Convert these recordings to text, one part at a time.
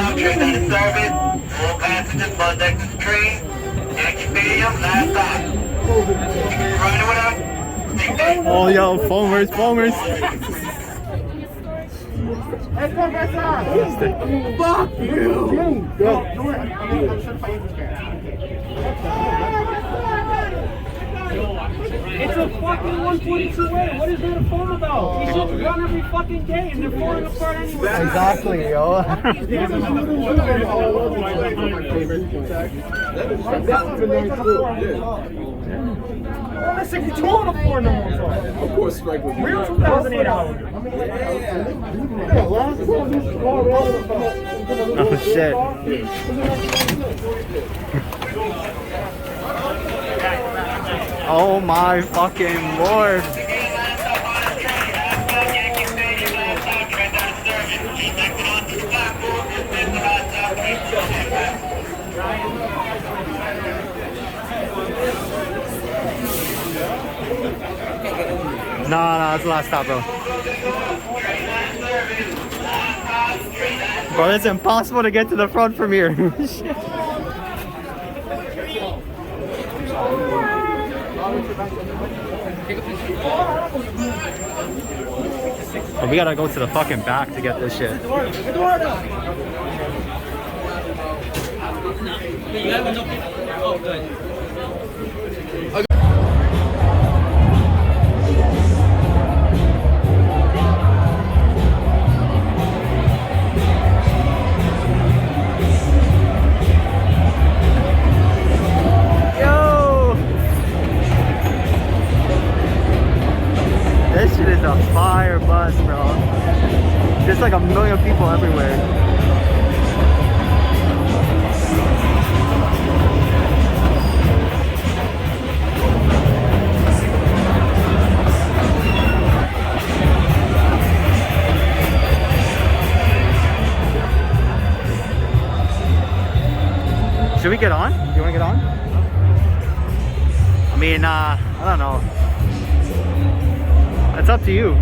stop, train out of service. All passengers must exit the train. Yankee Stadium, last stop. Riding with us? Stay safe. Oh, yo, foamers. Fuck you! It's a fucking 142A. What is that a phone about? We should run every fucking game. They're falling apart anyway. Exactly, yo. That's 62 on the floor no more. Of course, strike with We're 2008 hours. Oh, shit. Oh my fucking lord. Nah, that's the last stop, bro. Bro, it's impossible to get to the front from here. Shit. Oh, we gotta go to the fucking back to get this shit. Oh, good. This shit is a fire bus, bro. There's like a million people everywhere. Should we get on? Do you want to get on? I mean, I don't know. It's up to you.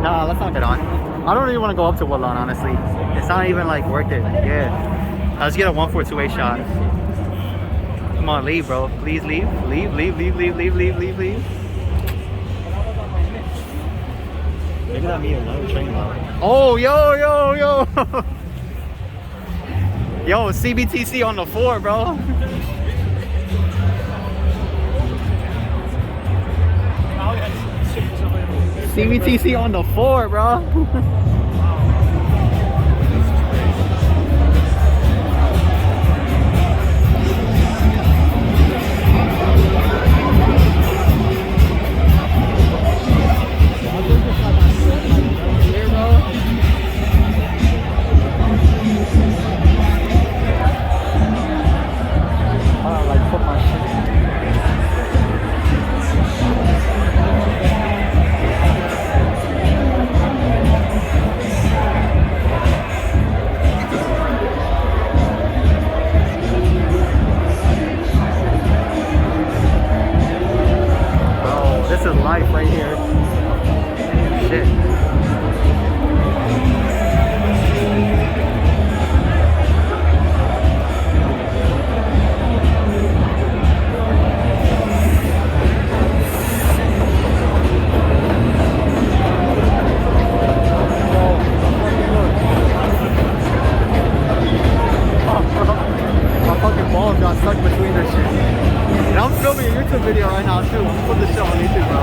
Nah, let's not get on. I don't even want to go up to Woodlawn, honestly. It's not even like worth it. Yeah. Let's get a 142A shot. Come on, leave, bro. Please leave. Leave. Maybe not me, another train line. Oh, yo. Yo, CBTC on the 4, bro. CBTC on the 4, bro. Video right now too. Put the show on YouTube, bro.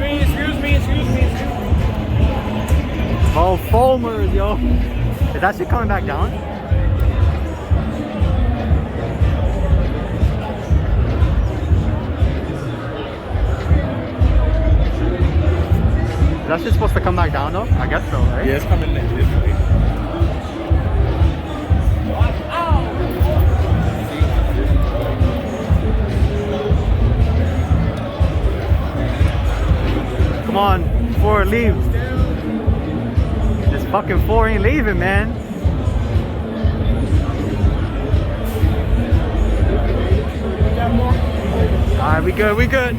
Excuse me. Oh, foamers, yo. Is that shit coming back down? Is that shit supposed to come back down though? I guess so, right? Yeah, it's coming in this way. on, 4 leave. This fucking 4 ain't leaving, man. Alright, we good, we good.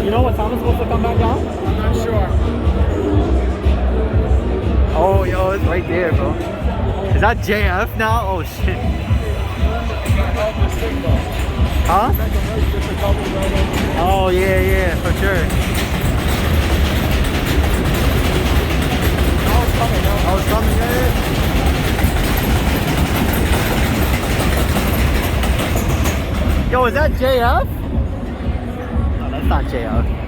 You know what time is supposed to come back down? I'm not sure. Oh, yo, it's right there, bro. Is that JF now? Oh, shit. Huh? Oh, yeah, yeah, for sure. I was coming, yeah. Yo, is that JF? No, that's not JF.